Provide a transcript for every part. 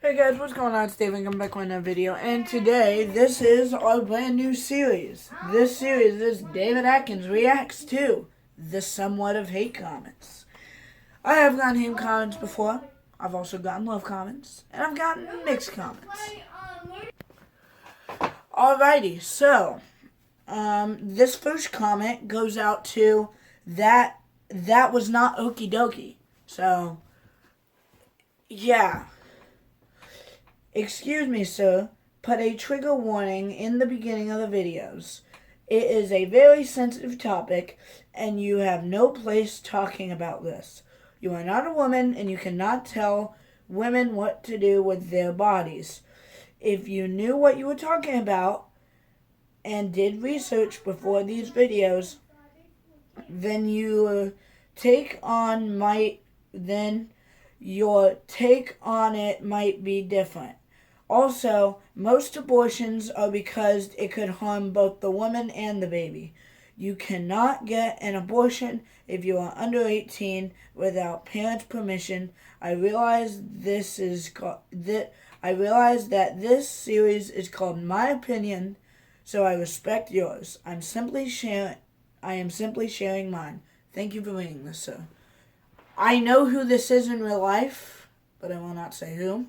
Hey guys, what's going on? It's Dave and I'm back with another video, and today this is our brand new series. This series is David Atkins reacts to the Somewhat of Hate comments. I have gotten hate comments before. I've also gotten love comments, and I've gotten mixed comments. Alrighty, so this first comment goes out to that was not okie dokie. So yeah. Excuse me, sir. Put a trigger warning in the beginning of the videos. It is a very sensitive topic, and you have no place talking about this. You are not a woman, and you cannot tell women what to do with their bodies. If you knew what you were talking about and did research before these videos, then your take on it might be different. Also, most abortions are because it could harm both the woman and the baby. You cannot get an abortion if you are under 18 without parents' permission. I realize that this series is called My Opinion, so I respect yours. I am simply sharing mine. Thank you for reading this, sir. I know who this is in real life, but I will not say who.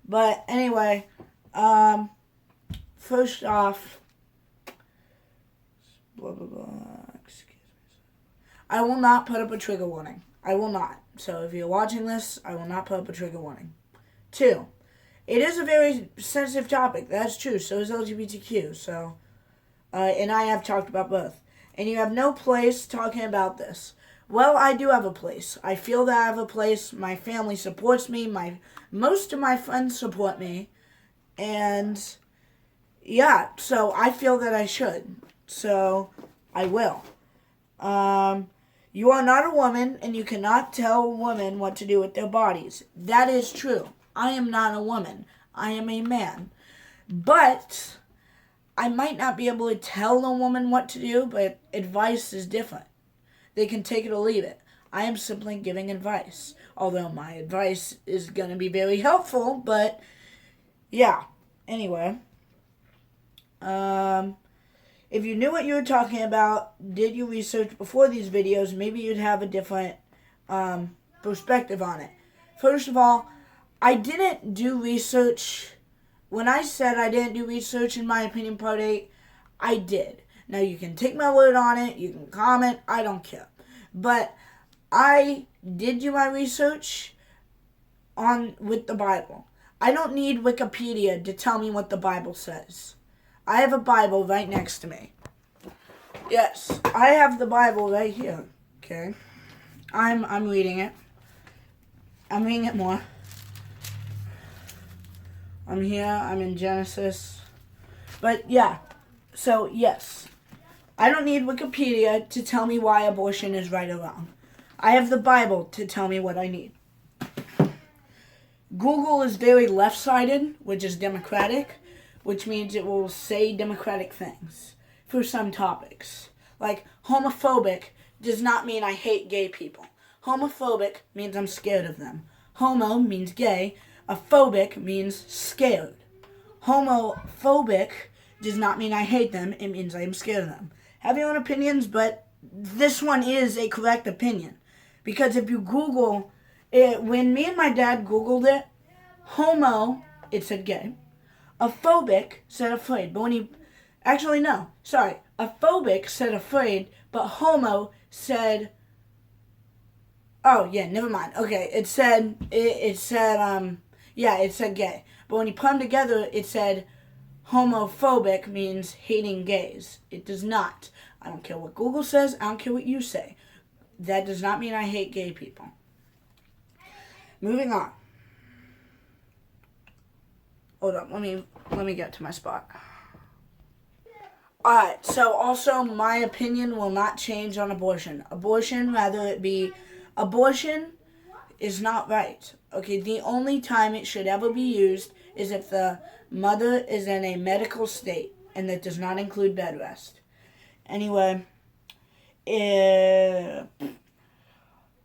But anyway, first off, blah, blah, blah, excuse me. I will not put up a trigger warning. I will not. So if you're watching this, I will not put up a trigger warning. 2, it is a very sensitive topic. That's true. So is LGBTQ. So, and I have talked about both. And you have no place talking about this. Well, I do have a place. I feel that I have a place. My family supports me. Most of my friends support me. And, yeah, so I feel that I should. So, I will. You are not a woman, and you cannot tell women what to do with their bodies. That is true. I am not a woman. I am a man. But I might not be able to tell a woman what to do, but advice is different. They can take it or leave it. I am simply giving advice. Although my advice is going to be very helpful, but yeah. Anyway. If you knew what you were talking about, did you research before these videos, maybe you'd have a different perspective on it. First of all, I didn't do research. When I said I didn't do research in My Opinion Part 8, I did. Now, you can take my word on it. You can comment. I don't care. But I did do my research with the Bible. I don't need Wikipedia to tell me what the Bible says. I have a Bible right next to me. Yes, I have the Bible right here. Okay. I'm reading it. I'm reading it more. I'm here. I'm in Genesis. But yeah. So, yes. I don't need Wikipedia to tell me why abortion is right or wrong. I have the Bible to tell me what I need. Google is very left-sided, which is democratic, which means it will say democratic things for some topics. Like, homophobic does not mean I hate gay people. Homophobic means I'm scared of them. Homo means gay. A phobic means scared. Homophobic does not mean I hate them. It means I am scared of them. Have your own opinions, but this one is a correct opinion. Because if you Google it, when me and my dad Googled it, homo, it said gay. A phobic said afraid. But when a phobic said afraid, but homo said, oh yeah, never mind. Okay, it said gay. But when you put them together, it said homophobic means hating gays. It does not. I don't care what Google says. I don't care what you say. That does not mean I hate gay people. Moving on. Hold up. Let me get to my spot. Alright, so also my opinion will not change on abortion. Abortion is not right. Okay, the only time it should ever be used is if the mother is in a medical state, and that does not include bed rest. Anyway,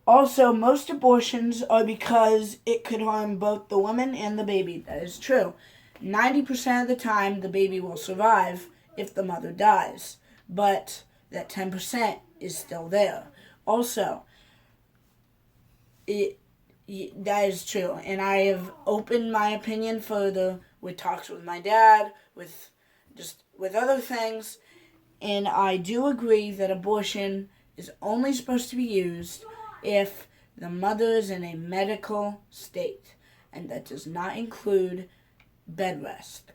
Also, most abortions are because it could harm both the woman and the baby. That is true. 90% of the time, the baby will survive if the mother dies. But that 10% is still there. Also, that is true. And I have opened my opinion further with talks with my dad, with other things. And I do agree that abortion is only supposed to be used if the mother is in a medical state. And that does not include bed rest.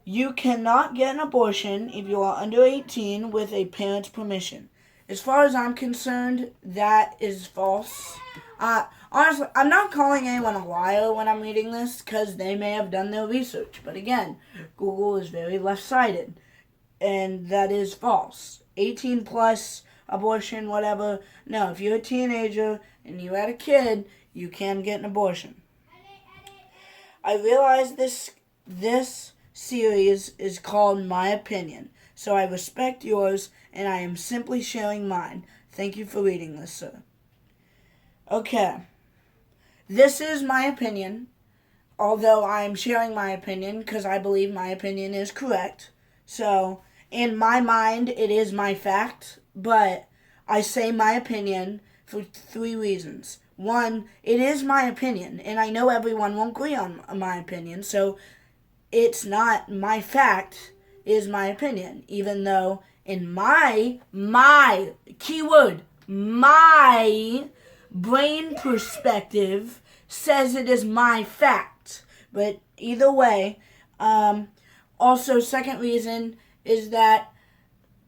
You cannot get an abortion if you are under 18 with a parent's permission. As far as I'm concerned, that is false. Honestly, I'm not calling anyone a liar when I'm reading this because they may have done their research. But again, Google is very left-sided, and that is false. 18 plus, abortion, whatever. No, if you're a teenager and you had a kid, you can get an abortion. I realize this series is called My Opinion, so I respect yours, and I am simply sharing mine. Thank you for reading this, sir. Okay. This is my opinion, although I am sharing my opinion because I believe my opinion is correct. So, in my mind, it is my fact, but I say my opinion for 3 reasons. 1, it is my opinion, and I know everyone won't agree on my opinion, so it's not my fact, it is my opinion, even though in my keyword, my brain perspective says it is my fact. But either way, also second reason is that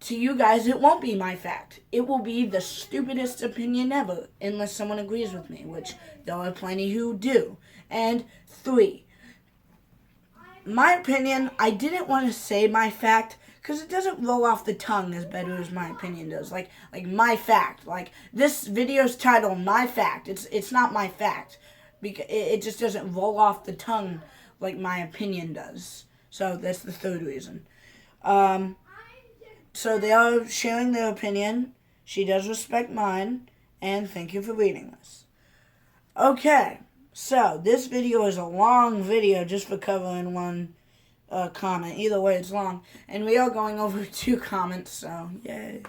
to you guys it won't be my fact. It will be the stupidest opinion ever, unless someone agrees with me, which there are plenty who do. And 3, my opinion, I didn't want to say my fact because it doesn't roll off the tongue as better as my opinion does. Like my fact. Like this video's titled My Fact. It's not my fact because it just doesn't roll off the tongue like my opinion does. So that's the 3rd reason. So they are sharing their opinion. She does respect mine, and thank you for reading this. Okay, so this video is a long video just for covering one comment. Either way, it's long. And we are going over 2 comments, so yay.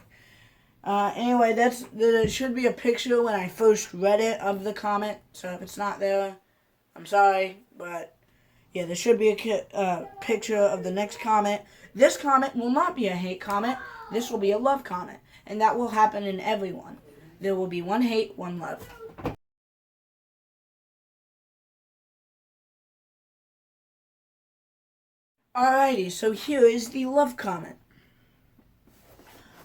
Anyway, there should be a picture when I first read it of the comment. So if it's not there, I'm sorry. But yeah, there should be a picture of the next comment. This comment will not be a hate comment. This will be a love comment. And that will happen in everyone. There will be 1 hate, 1 love. Alrighty, so here is the love comment.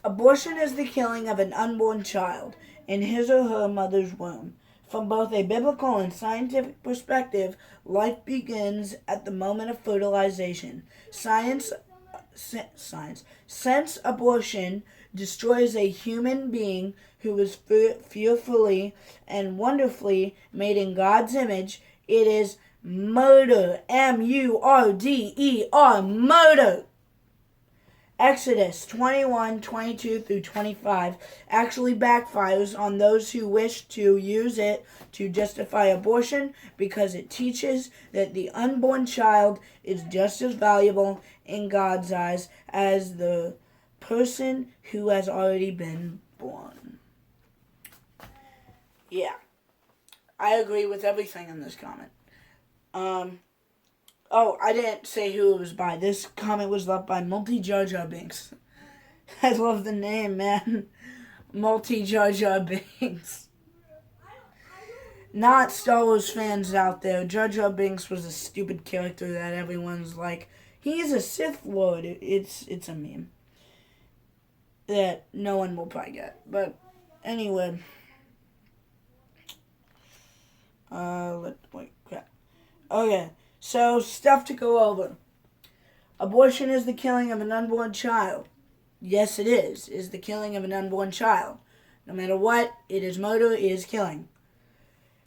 Abortion is the killing of an unborn child in his or her mother's womb. From both a biblical and scientific perspective, life begins at the moment of fertilization. Since abortion destroys a human being who was fearfully and wonderfully made in God's image, it is murder. M-U-R-D-E-R. Murder. Exodus 21:22 through 25 actually backfires on those who wish to use it to justify abortion because it teaches that the unborn child is just as valuable in God's eyes as the person who has already been born. Yeah, I agree with everything in this comment. I didn't say who it was by. This comment was left by Multi Jar Jar Binks. I love the name, man. Multi Jar Jar Binks. Not Star Wars fans out there. Jar Jar Binks was a stupid character that everyone's like, he's a Sith Lord. It's a meme that no one will probably get. But anyway, Okay. So, stuff to go over. Abortion is the killing of an unborn child. Yes, it is the killing of an unborn child. No matter what, it is murder, it is killing.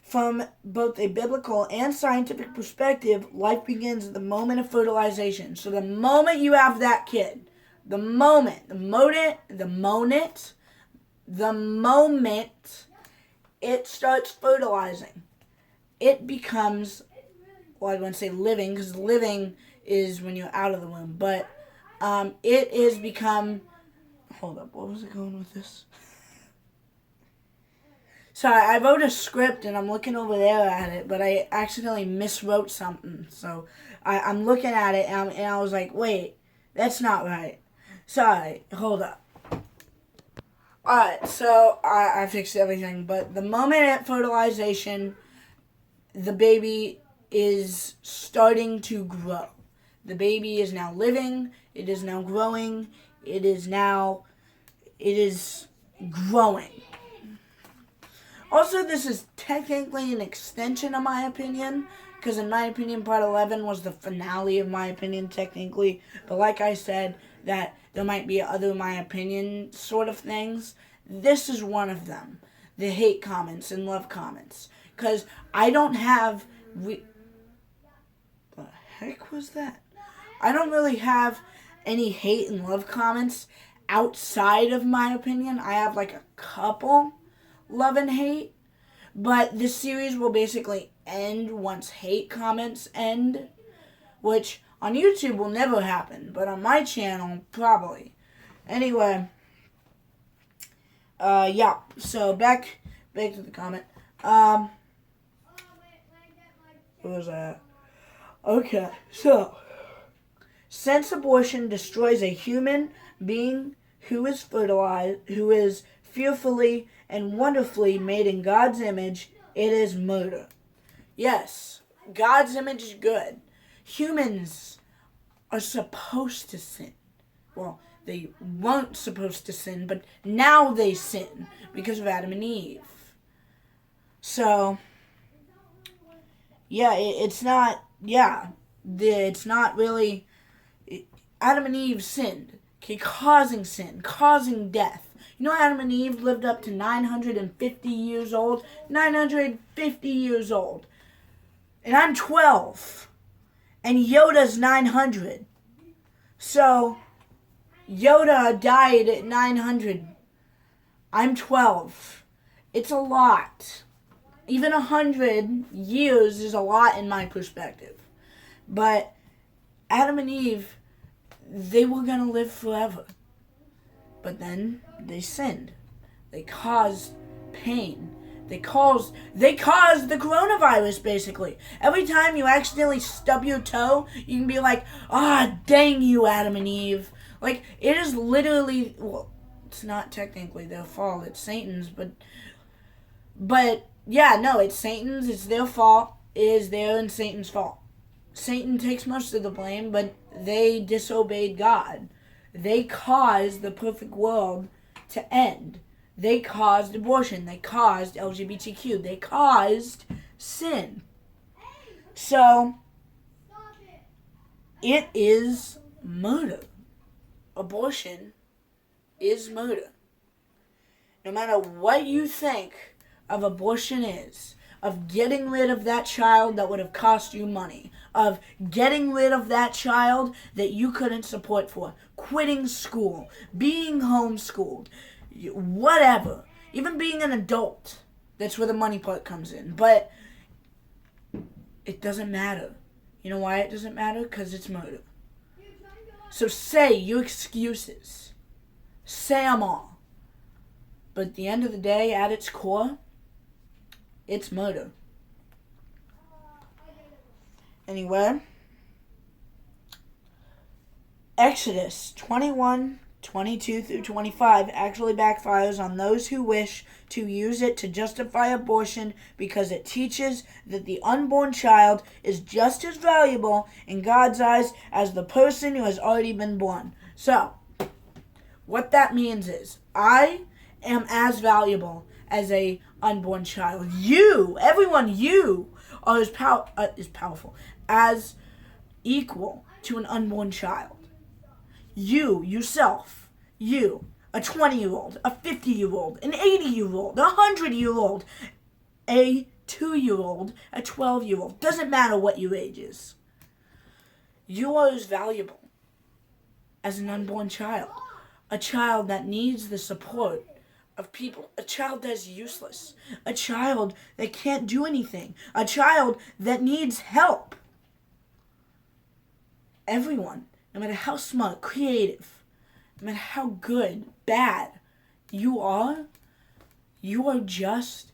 From both a biblical and scientific perspective, life begins at the moment of fertilization. So the moment you have that kid, the moment it starts fertilizing, it becomes, well, I wouldn't say living, because living is when you're out of the womb, but it is become, hold up, what was it going with this? Sorry, I wrote a script and I'm looking over there at it, but I accidentally miswrote something. So I'm looking at it and I was like, wait, that's not right. Sorry, hold up. Alright, so I fixed everything, but the moment at fertilization, the baby is starting to grow. The baby is now living, it is now growing, it is growing. Also, this is technically an extension of my opinion, because in my opinion, part 11 was the finale of my opinion, technically. But like I said, that there might be other my opinion sort of things. This is one of them. The hate comments and love comments. Because I don't have... What the heck was that? I don't really have any hate and love comments outside of my opinion. I have like a couple love and hate, but this series will basically end once hate comments end, which on YouTube will never happen, but on my channel, probably. Anyway, yeah, so back to the comment. What was that? Okay, so, since abortion destroys a human being who is fertilized, who is fearfully and wonderfully made in God's image, it is murder. Yes, God's image is good. Humans are supposed to sin. Well, they weren't supposed to sin, but now they sin because of Adam and Eve. So, yeah, it's not really... Adam and Eve sinned, okay, causing sin, causing death. You know, Adam and Eve lived up to 950 years old? 950 years old. And I'm 12. And Yoda's 900. So, Yoda died at 900. I'm 12. It's a lot. Even 100 years is a lot in my perspective. But Adam and Eve, they were going to live forever. But then they sinned. They caused pain. They caused the coronavirus, basically. Every time you accidentally stub your toe, you can be like, dang you, Adam and Eve. Like, it is literally, well, it's not technically their fault, it's Satan's, but yeah, no, it's Satan's, it's their fault, it is their and Satan's fault. Satan takes most of the blame, but they disobeyed God. They caused the perfect world to end. They caused abortion. They caused LGBTQ. They caused sin. So, it is murder. Abortion is murder. No matter what you think of abortion is, of getting rid of that child that would have cost you money, of getting rid of that child that you couldn't support for, quitting school, being homeschooled, whatever, even being an adult. That's where the money part comes in. But it doesn't matter. You know why it doesn't matter? Because it's murder. So say your excuses. Say them all. But at the end of the day, at its core, it's murder. Anyway, Exodus 21:22 through 25 actually backfires on those who wish to use it to justify abortion because it teaches that the unborn child is just as valuable in God's eyes as the person who has already been born. So, what that means is, I am as valuable as a unborn child. You, everyone, you are as powerful, as equal to an unborn child. You, yourself, you, a 20-year-old, a 50-year-old, an 80-year-old, a 100-year-old, a 2-year-old, a 12-year-old. Doesn't matter what your age is. You are as valuable. as an unborn child. A child that needs the support of people. A child that's useless. A child that can't do anything. A child that needs help. Everyone, no matter how smart, creative, no matter how good, bad you are just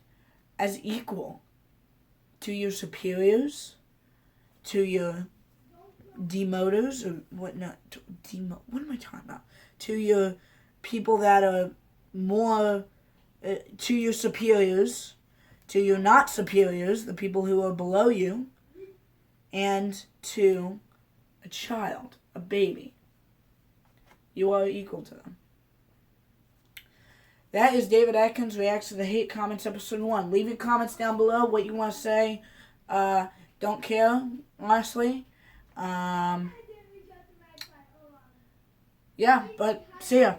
as equal to your superiors, to your demoters, or whatnot. What am I talking about? To your people that are more, to your superiors, to your not superiors, the people who are below you, and to a child, a baby. You are equal to them. That is David Atkins Reacts to the Hate Comments, Episode 1. Leave your comments down below, what you want to say. Don't care, honestly. Yeah, but see ya.